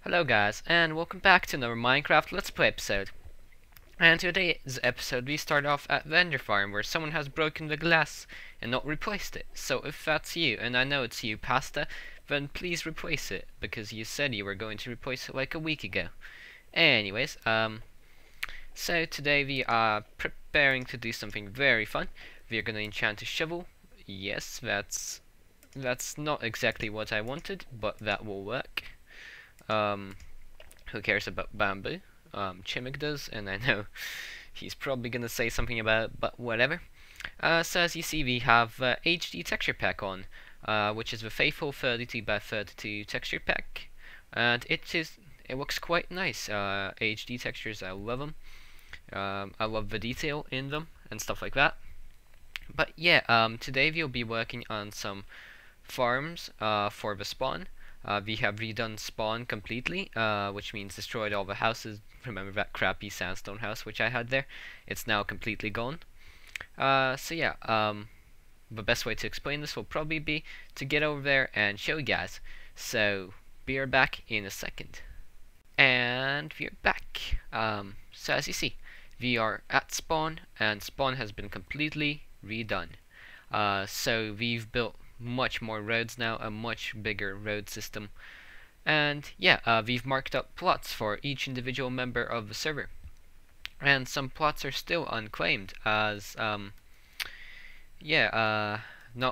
Hello guys, and welcome back to another Minecraft Let's Play episode. And today's episode we start off at Vendor Farm, where someone has broken the glass and not replaced it. So if that's you, and I know it's you, Pasta, then please replace it, because you said you were going to replace it like a week ago. Anyways, so today we are preparing to do something very fun. We are gonna enchant a shovel. Yes, that's not exactly what I wanted, but that will work. Who cares about bamboo? Chimik does, and I know he's probably gonna say something about it, but whatever. So as you see, we have HD texture pack on, which is the faithful 32 by 32 texture pack, and it looks quite nice. HD textures, I love them. I love the detail in them and stuff like that. But yeah, today we'll be working on some farms for the spawn. We have redone spawn completely, which means destroyed all the houses. Remember that crappy sandstone house which I had there? It's now completely gone. So yeah, the best way to explain this will probably be to get over there and show you guys. So, be right back in a second. And we're back. So as you see, we are at spawn, and spawn has been completely redone. So we've built much more roads now, a much bigger road system, and yeah, we've marked up plots for each individual member of the server, and some plots are still unclaimed, as not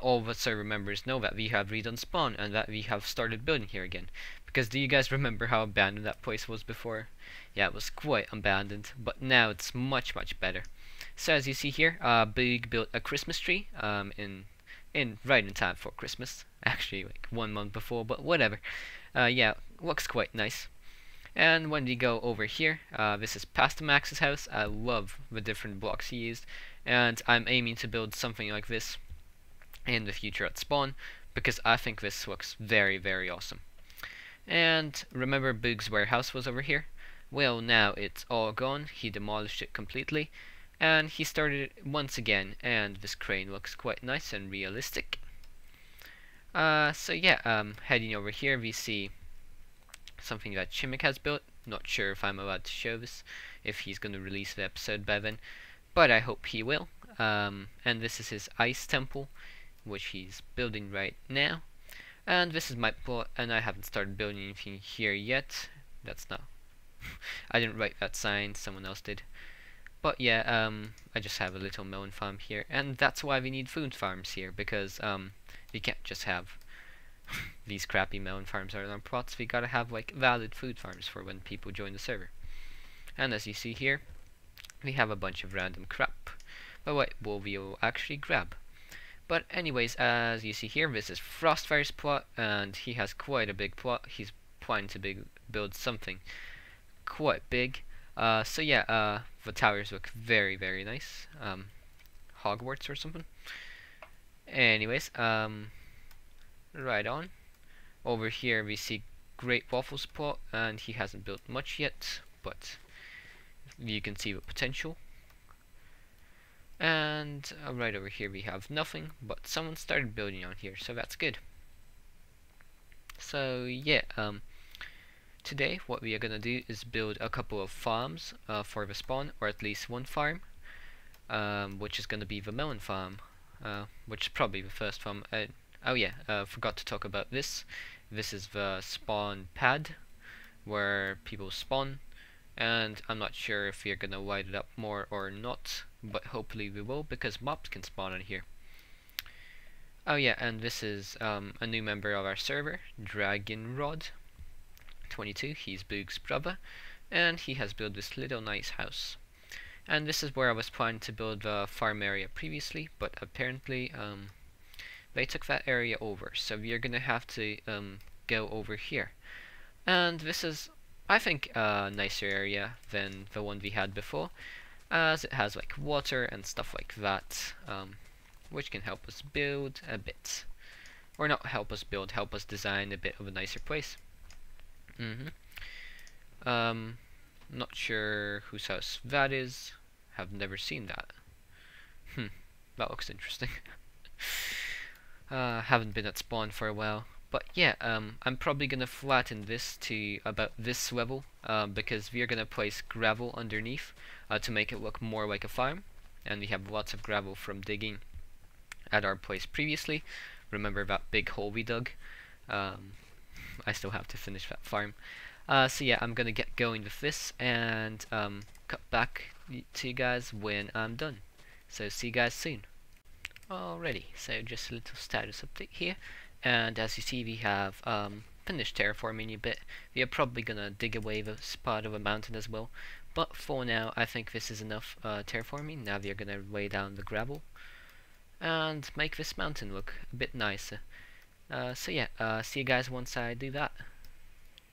all the server members know that we have redone spawn and that we have started building here again. Because do you guys remember how abandoned that place was before? Yeah, it was quite abandoned, but now it's much better. So as you see here, Big built a Christmas tree right in time for Christmas. Actually, like 1 month before, but whatever. Yeah, looks quite nice. And when we go over here, this is Pasta Max's house. I love the different blocks he used, and I'm aiming to build something like this in the future at spawn, because I think this looks very awesome. And remember Boog's warehouse was over here? Well, now it's all gone. He demolished it completely, and he started it once again, and this crane looks quite nice and realistic. So yeah, heading over here we see something that Chimik has built. Not sure if I'm allowed to show this, if he's going to release the episode by then, but I hope he will. And this is his ice temple, which he's building right now. And this is my plot, and I haven't started building anything here yet. That's not I didn't write that sign, someone else did. But yeah, I just have a little melon farm here, and that's why we need food farms here, because we can't just have these crappy melon farms on our plots. We gotta have like valid food farms for when people join the server. And as you see here, we have a bunch of random crap. But what will we actually grab? But anyways, as you see here, this is Frostfire's plot, and he has quite a big plot. He's planning to build something quite big. So yeah, the towers look very nice. Hogwarts or something. Anyways, right on. Over here we see Great Waffle's plot, and he hasn't built much yet, but you can see the potential. And right over here we have nothing, but someone started building on here, so that's good. So yeah, today what we are gonna do is build a couple of farms for the spawn, or at least one farm, which is gonna be the melon farm, which is probably the first farm. Oh yeah, forgot to talk about this. This is the spawn pad, where people spawn, and I'm not sure if we're gonna light it up more or not, but hopefully we will, because mobs can spawn on here. Oh yeah, and this is a new member of our server, Dragonrod 22. He's Boog's brother, and he has built this little nice house. And this is where I was planning to build the farm area previously, but apparently they took that area over, so we are gonna have to go over here. And this is, I think, a nicer area than the one we had before, as it has like water and stuff like that, which can help us build a bit, or not help us build, help us design a bit of a nicer place. Not sure whose house that is. Have never seen that. That looks interesting. Haven't been at spawn for a while, But yeah, I'm probably gonna flatten this to about this level because we are gonna place gravel underneath to make it look more like a farm, and we have lots of gravel from digging at our place previously. Remember that big hole we dug? I still have to finish that farm. So yeah, I'm gonna get going with this and cut back to you guys when I'm done. So see you guys soon. Alrighty, so just a little status update here. And as you see, we have finished terraforming a bit. We are probably gonna dig away the spot of a mountain as well. But for now, I think this is enough terraforming. Now we are gonna lay down the gravel and make this mountain look a bit nicer. So yeah, see you guys once I do that.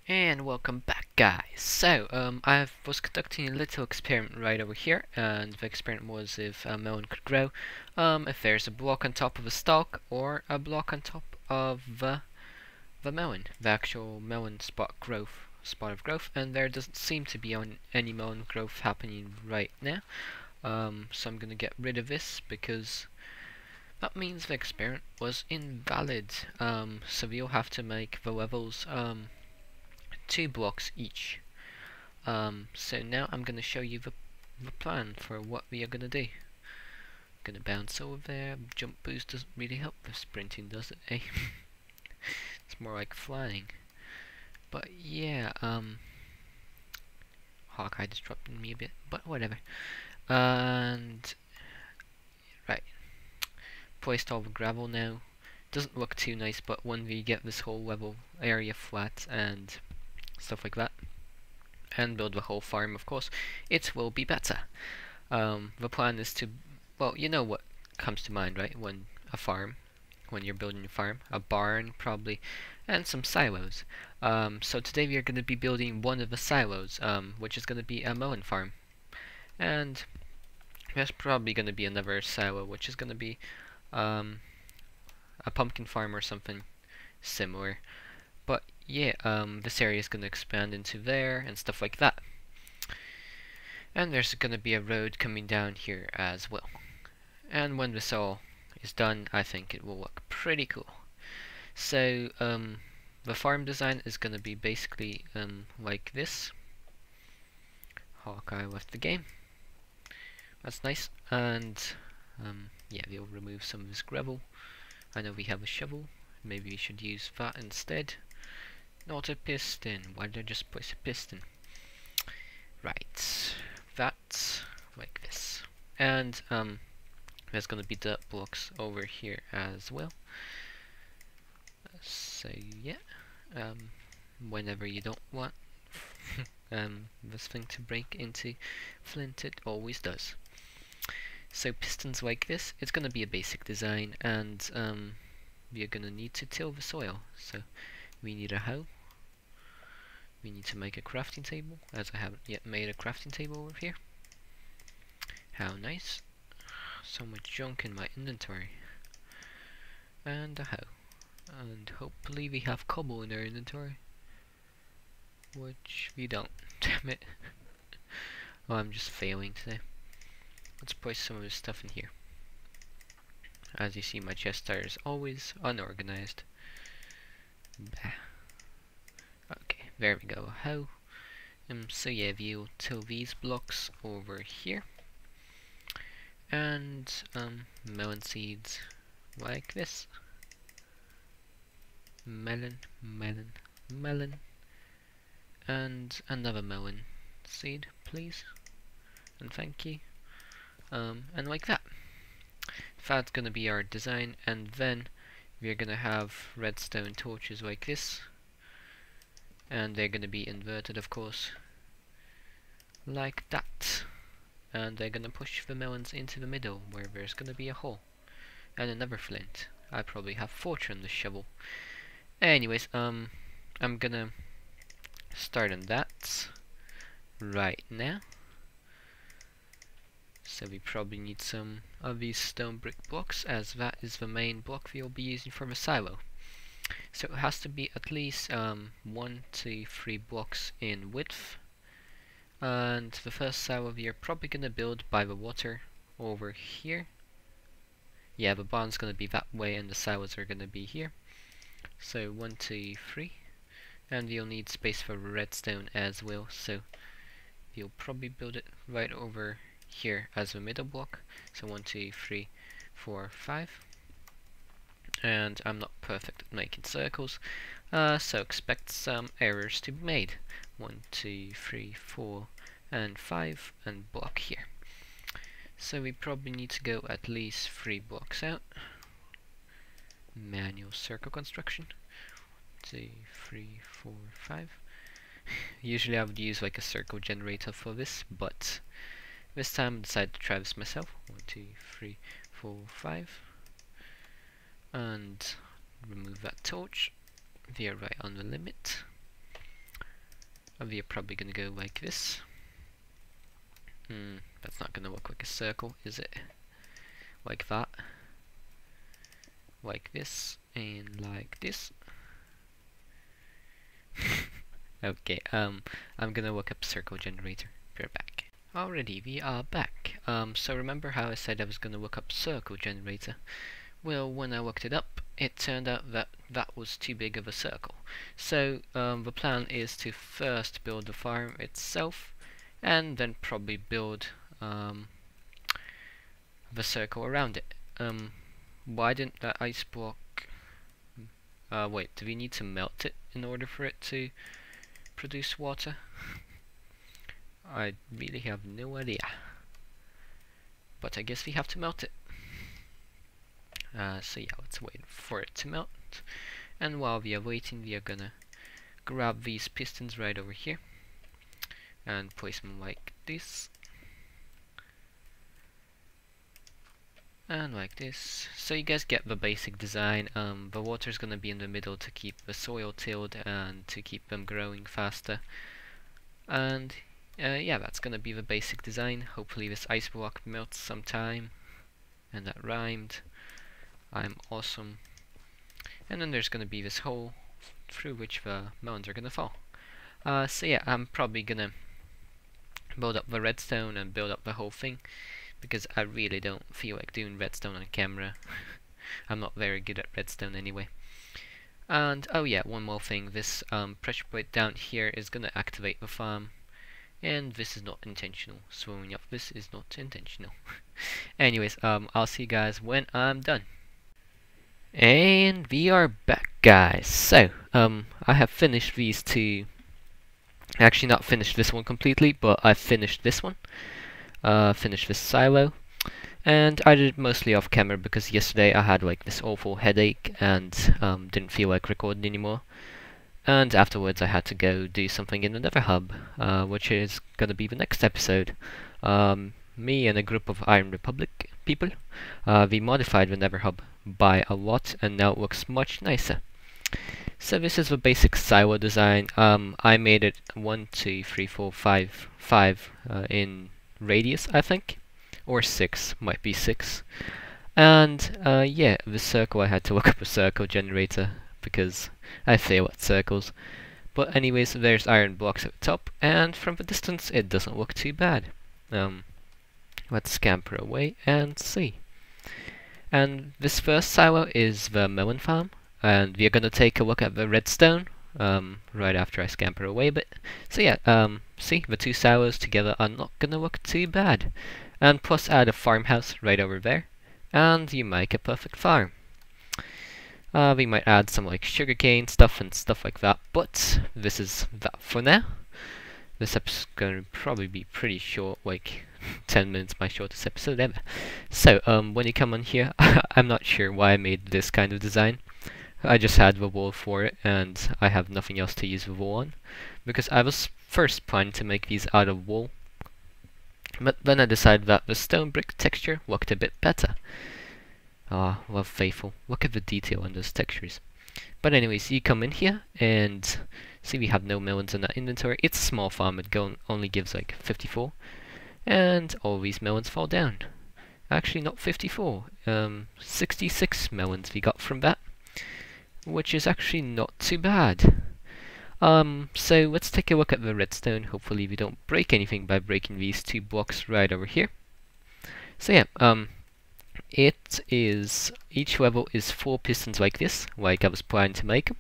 And welcome back, guys. So, I was conducting a little experiment right over here, and the experiment was if a melon could grow, if there's a block on top of a stalk, or a block on top of the melon, the actual melon spot of growth, and there doesn't seem to be any melon growth happening right now. So I'm gonna get rid of this, because that means the experiment was invalid. So we'll have to make the levels, 2 blocks each. So now I'm going to show you the plan for what we are going to do. Going to bounce over there. Jump boost doesn't really help with sprinting, does it, eh? It's more like flying. But yeah, Hawkeye disrupted me a bit, but whatever. And right, placed all the gravel now. Doesn't look too nice, but when we get this whole level area flat and stuff like that, and build the whole farm, of course, it will be better. The plan is to, well, you know what comes to mind, right? When you're building a farm, a barn probably, and some silos. So today we are going to be building one of the silos, which is going to be a melon farm, and there's probably going to be another silo, which is going to be a pumpkin farm or something similar. But yeah, this area is going to expand into there and stuff like that. And there's going to be a road coming down here as well. And when this all is done, I think it will look pretty cool. So, the farm design is going to be basically like this. Hawkeye left the game. That's nice. And yeah, we'll remove some of this gravel. I know we have a shovel. Maybe we should use that instead. Not a piston. Why did I just place a piston? Right. That, like this. And there's gonna be dirt blocks over here as well. So yeah. Whenever you don't want this thing to break into flint, it always does. So pistons like this. It's gonna be a basic design, and we are gonna need to till the soil. So we need a hoe. We need to make a crafting table, as I haven't yet made a crafting table over here. How nice. So much junk in my inventory. And a hoe. And hopefully we have cobble in our inventory. Which we don't. Damn it. Oh, I'm just failing today. Let's place some of this stuff in here. As you see, my chest are always unorganized. Bah. Okay, there we go. How? So yeah, we'll till these blocks over here, and melon seeds like this. Melon, melon, melon, and another melon seed, please, and thank you. And like that. That's gonna be our design, and then we're gonna have redstone torches like this. And they're going to be inverted, of course, like that. And they're going to push the melons into the middle, where there's going to be a hole. And another flint. I probably have 4 on this shovel. Anyways, I'm going to start on that right now. So we probably need some of these stone brick blocks, as that is the main block we'll be using for the silo. So it has to be at least 1 to 3 blocks in width. And the first silo we are probably going to build by the water over here. Yeah, the barn's going to be that way and the silos are going to be here. So 1, 2, 3, and we'll need space for redstone as well, so we'll probably build it right over here as a middle block. So 1, 2, 3, 4, 5. And I'm not perfect at making circles, so expect some errors to be made. 1, 2, 3, 4, and 5, and block here. So we probably need to go at least 3 blocks out. Manual circle construction. 2, 3, 4, 5. Usually I would use like a circle generator for this, but this time I decided to try this myself. 1, 2, 3, 4, 5. And remove that torch. We are right on the limit. We are probably gonna go like this. That's not gonna look like a circle, is it? Like that. Like this, and like this. Okay, I'm gonna look up circle generator. We're back. Alrighty, we are back. So remember how I said I was gonna look up circle generator? Well, when I looked it up, it turned out that that was too big of a circle. So the plan is to first build the farm itself, and then probably build the circle around it. Why didn't that ice block... wait, do we need to melt it in order for it to produce water? I really have no idea. But I guess we have to melt it. So yeah, let's wait for it to melt. And while we are waiting, we are gonna grab these pistons right over here and place them like this. And like this. So you guys get the basic design. The water's gonna be in the middle to keep the soil tilled and to keep them growing faster. And yeah, that's gonna be the basic design. Hopefully this ice block melts sometime. And that rhymed. I'm awesome. And then there's gonna be this hole through which the melons are gonna fall. So yeah, I'm probably gonna build up the redstone and build up the whole thing, because I really don't feel like doing redstone on camera. I'm not very good at redstone anyway. And oh yeah, one more thing, this pressure plate down here is gonna activate the farm, and this is not intentional. Swallowing up this is not intentional. Anyways, I'll see you guys when I'm done. And we are back, guys. So, I have finished these two. Actually, not finished this one completely, but I finished this one. Finished this silo. And I did it mostly off camera because yesterday I had like this awful headache and didn't feel like recording anymore. And afterwards I had to go do something in another hub, which is gonna be the next episode. Me and a group of Iron Republic people, we modified the Nether Hub by a lot, and now it looks much nicer. So this is the basic silo design. I made it 1, 2, 3, 4, 5 in radius, I think, or 6, might be 6. And yeah, the circle, I had to look up a circle generator because I fail at circles. But anyways, there's iron blocks at the top, and from the distance it doesn't look too bad. Let's scamper away and see. And this first silo is the melon farm, and we are gonna take a look at the redstone right after I scamper away a bit. So yeah, see, the two silos together are not gonna look too bad. And plus add a farmhouse right over there, and you make a perfect farm. We might add some like sugarcane stuff and stuff like that, but this is that for now. This episode's gonna probably be pretty short, like 10 minutes, my shortest episode ever. So, when you come on here, I'm not sure why I made this kind of design. I just had the wall for it, and I have nothing else to use the wall on, because I was first planning to make these out of wool, but then I decided that the stone brick texture looked a bit better. Ah, well, faithful. Look at the detail on those textures. But anyways, you come in here, and see we have no melons in that inventory. It's a small farm, it only gives like 54. And all these melons fall down. Actually, not 54. 66 melons we got from that, which is actually not too bad. So let's take a look at the redstone. Hopefully we don't break anything by breaking these two blocks right over here. So yeah, each level is 4 pistons like this, like I was planning to make them.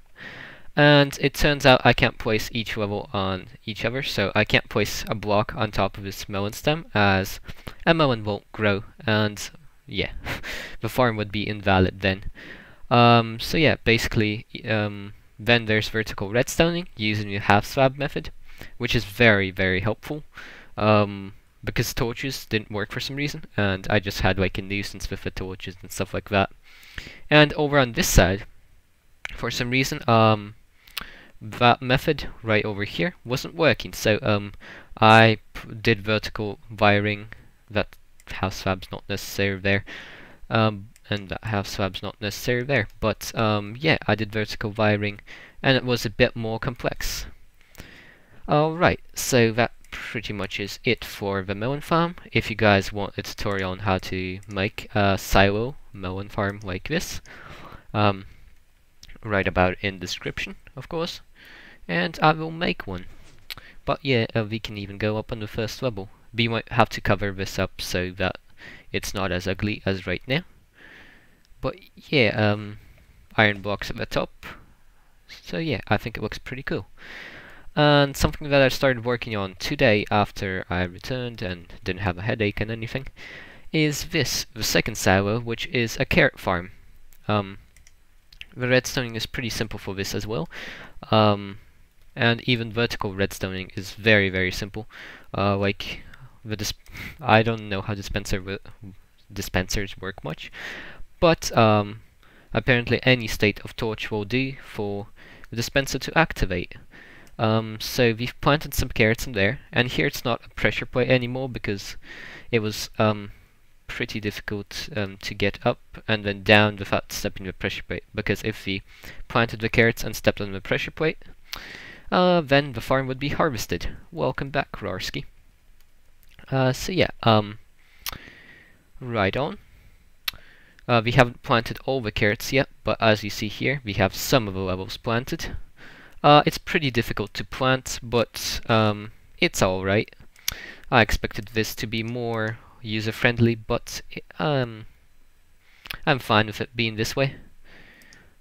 And it turns out I can't place each level on each other, so I can't place a block on top of this melon stem, as a melon won't grow, and yeah, the farm would be invalid then. So yeah, basically, then there's vertical redstoning using the half slab method, which is very, very helpful, because torches didn't work for some reason, and I just had like a nuisance with the torches and stuff like that. And over on this side, for some reason, that method right over here wasn't working, so I did vertical wiring. That half slab's not necessary there, and that half slab's not necessary there, but yeah, I did vertical wiring and it was a bit more complex. Alright, so that pretty much is it for the melon farm. If you guys want a tutorial on how to make a silo melon farm like this, write about it in the description, of course, and I will make one. But yeah, we can even go up on the first level. We might have to cover this up so that it's not as ugly as right now. But yeah, iron blocks at the top. So yeah, I think it looks pretty cool. And something that I started working on today after I returned and didn't have a headache and anything is this, the second silo, which is a carrot farm. The redstoning is pretty simple for this as well. And even vertical redstoning is very, very simple. Like I don't know how dispensers work much, but apparently any state of torch will do for the dispenser to activate. So we've planted some carrots in there, and here it's not a pressure plate anymore because it was pretty difficult to get up and then down without stepping the pressure plate, because if we planted the carrots and stepped on the pressure plate, then the farm would be harvested. Welcome back, Rarski. So yeah, right on. We haven't planted all the carrots yet, but as you see here, we have some of the levels planted. It's pretty difficult to plant, but it's alright. I expected this to be more user-friendly, but I'm fine with it being this way.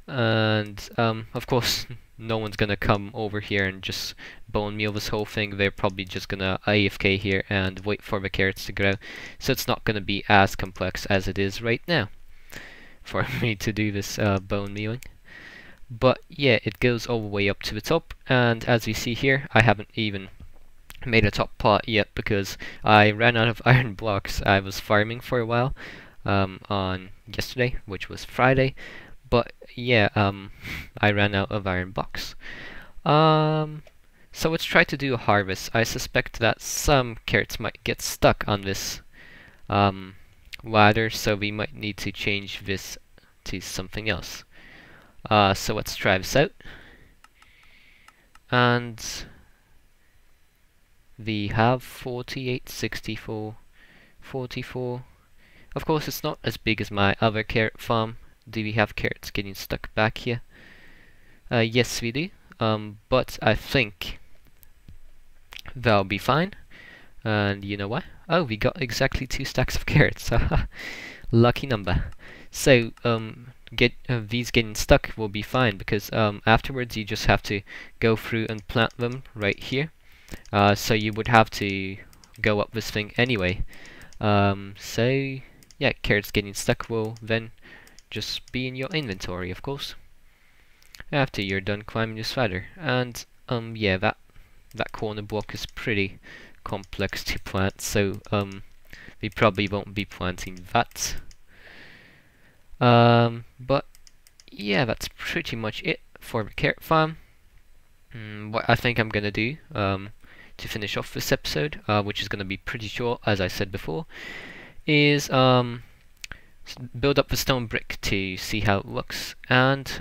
And of course, no one's gonna come over here and just bone meal this whole thing. They're probably just gonna AFK here and wait for the carrots to grow. So it's not gonna be as complex as it is right now for me to do this bone mealing. But yeah, it goes all the way up to the top, and as you see here, I haven't even made a top part yet because I ran out of iron blocks. I was farming for a while on yesterday, which was Friday, but yeah, I ran out of iron blocks. So let's try to do a harvest. I suspect that some carrots might get stuck on this ladder, so we might need to change this to something else. So let's try this out. And we have 48, 64, 44. Of course, it's not as big as my other carrot farm. Do we have carrots getting stuck back here? Yes, we do. But I think that'll be fine. And you know what? Oh, we got exactly 2 stacks of carrots. Lucky number. So, these getting stuck will be fine because afterwards you just have to go through and plant them right here. So you would have to go up this thing anyway. So yeah, carrots getting stuck will then just be in your inventory, of course, after you're done climbing this ladder. And yeah, that corner block is pretty complex to plant, so we probably won't be planting that. But yeah, that's pretty much it for the carrot farm. What I think I'm gonna do to finish off this episode, which is gonna be pretty short, as I said before, is build up the stone brick to see how it looks, and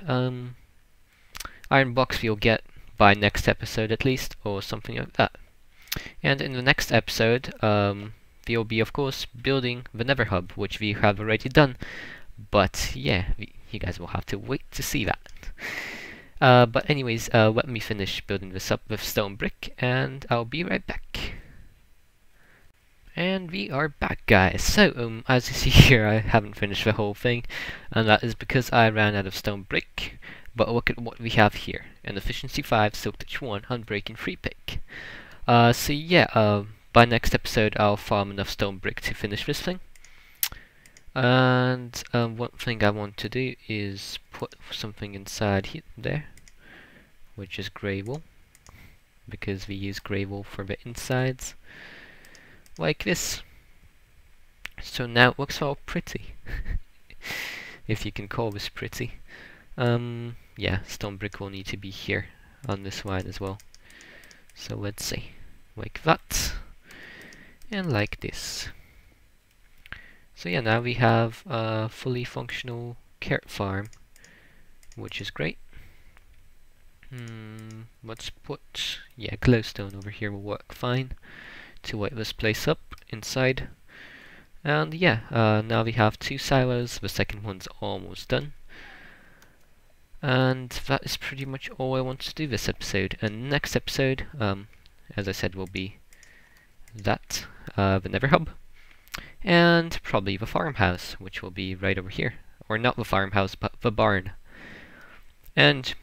iron blocks we'll get by next episode at least, or something like that. And in the next episode, we'll be, of course, building the Nether Hub, which we have already done. But yeah, you guys will have to wait to see that. But anyways, let me finish building this up with stone brick, and I'll be right back. And we are back, guys. So, as you see here, I haven't finished the whole thing, and that is because I ran out of stone brick. But look at what we have here: an efficiency 5, silk touch 1, unbreaking 3 pick. So yeah, by next episode I'll farm enough stone brick to finish this thing. And one thing I want to do is put something inside there, which is grey wool, because we use grey wool for the insides. Like this. So now it looks all pretty. If you can call this pretty. Yeah, stone brick will need to be here on this line as well. So let's see. Like that. And like this. So yeah, now we have a fully functional carrot farm, which is great. Let's put, yeah, glowstone over here will work fine to light this place up inside. And yeah, now we have 2 silos, the second one's almost done. And that is pretty much all I want to do this episode. And next episode, as I said, will be that, the Nether Hub. And probably the farmhouse, which will be right over here. Or not the farmhouse, but the barn. And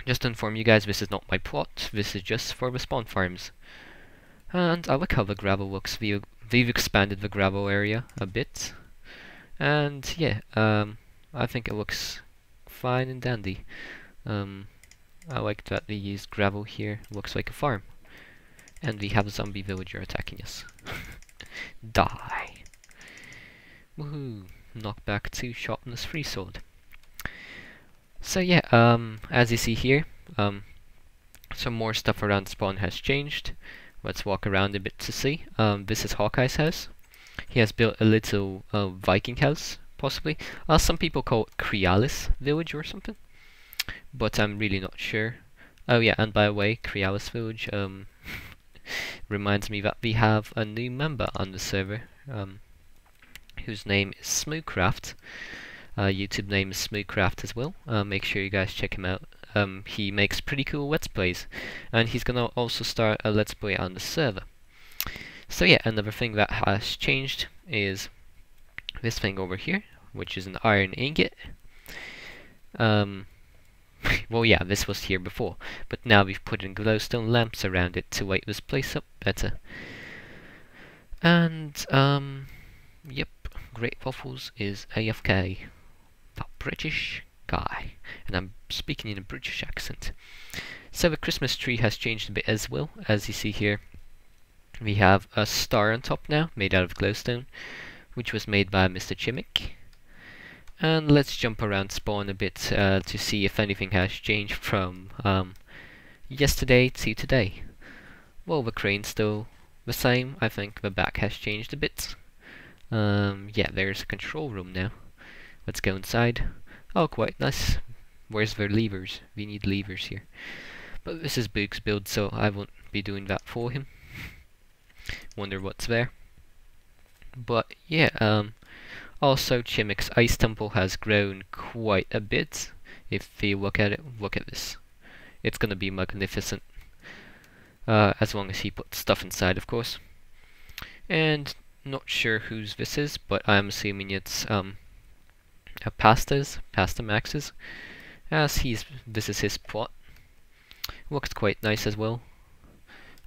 just to inform you guys, this is not my plot, this is just for the spawn farms. And I like how the gravel looks. We've expanded the gravel area a bit. And yeah, I think it looks fine and dandy. I like that they used gravel here. Looks like a farm. And we have a zombie villager attacking us. Die! Woohoo! Knockback 2, sharpness 3 sword. So yeah, as you see here, some more stuff around spawn has changed. Let's walk around a bit to see. This is Hawkeye's house. He has built a little Viking house, possibly. Some people call it Crealis village or something, but I'm really not sure. Oh yeah, and by the way, Crealis village reminds me that we have a new member on the server, whose name is Smoothcraft. YouTube name is Smoothcraft as well. Make sure you guys check him out. He makes pretty cool Let's Plays, and he's gonna also start a Let's Play on the server. So yeah, another thing that has changed is this thing over here, which is an iron ingot. Well yeah, this was here before, but now we've put in glowstone lamps around it to light this place up better. And yep, Great Waffles is AFK. That British guy, and I'm speaking in a British accent. So the Christmas tree has changed a bit as well. As you see here, we have a star on top now, made out of glowstone, which was made by Mr. Chimmick. And let's jump around spawn a bit to see if anything has changed from yesterday to today. Well, the crane's still the same. I think the back has changed a bit. Yeah, there's a control room now. Let's go inside. Oh, quite nice. Where's the levers? We need levers here. But this is Boog's build, so I won't be doing that for him. Wonder what's there. But yeah, also Chimmick's ice temple has grown quite a bit. If you look at it, look at this. It's gonna be magnificent. As long as he puts stuff inside, of course. And not sure whose this is, but I'm assuming it's Pasta Max's, as this is his plot. Looks quite nice as well.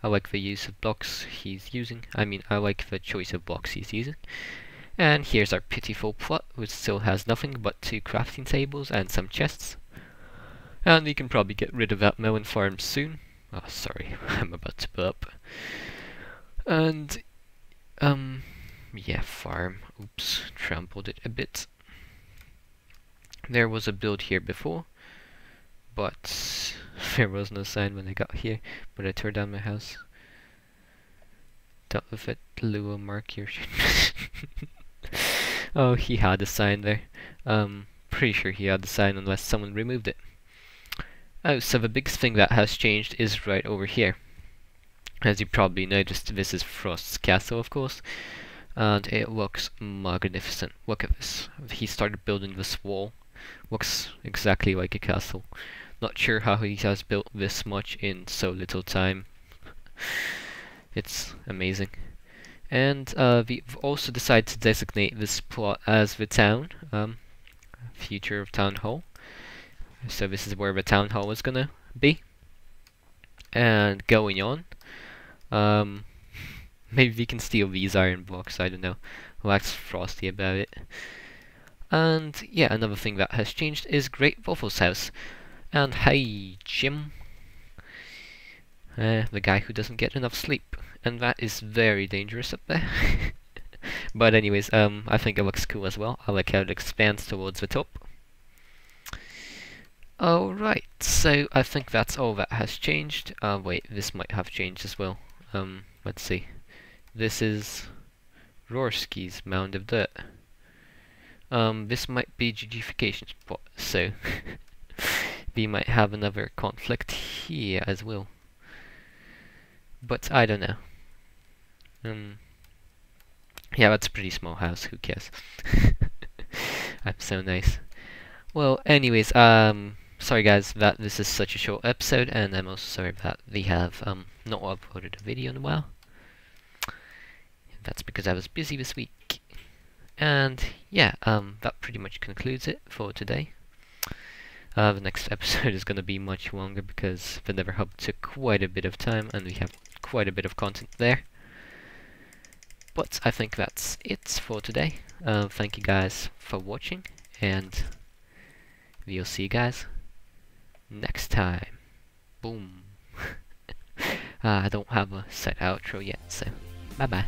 I like the use of blocks he's using. I mean, I like the choice of blocks he's using. And here's our pitiful plot, which still has nothing but 2 crafting tables and some chests. And we can probably get rid of that melon farm soon. Oh, sorry, I'm about to burp. And yeah, farm. Oops, trampled it a bit. There was a build here before, but there was no sign when I got here. But I tore down my house. Dealt with it, Lua mark your Oh, he had a sign there. Pretty sure he had the sign unless someone removed it. Oh, so the biggest thing that has changed is right over here. As you probably noticed, this is Frost's castle, of course. And it looks magnificent. Look at this. He started building this wall. Looks exactly like a castle. Not sure how he has built this much in so little time. It's amazing. And we've also decided to designate this plot as the town, future of town hall. So this is where the town hall is gonna be. And going on, maybe we can steal these iron blocks, I don't know. Wax frosty about it. And yeah, another thing that has changed is Great Waffle's house. And hey, Jim. The guy who doesn't get enough sleep. And that is very dangerous up there. But anyways, I think it looks cool as well. I like how it expands towards the top. Alright, so I think that's all that has changed. Wait, this might have changed as well. Let's see. This is Rorsky's Mound of Dirt. This might be Gigification spot, so we might have another conflict here as well. But I don't know. Yeah, that's a pretty small house, who cares? I'm so nice. Well, anyways, sorry guys that this is such a short episode, and I'm also sorry that we have not uploaded a video in a while. That's because I was busy this week. And yeah, that pretty much concludes it for today. The next episode is going to be much longer because the Nether Hub took quite a bit of time and we have quite a bit of content there. But I think that's it for today. Thank you guys for watching, and we'll see you guys next time. Boom. I don't have a set outro yet, so bye bye.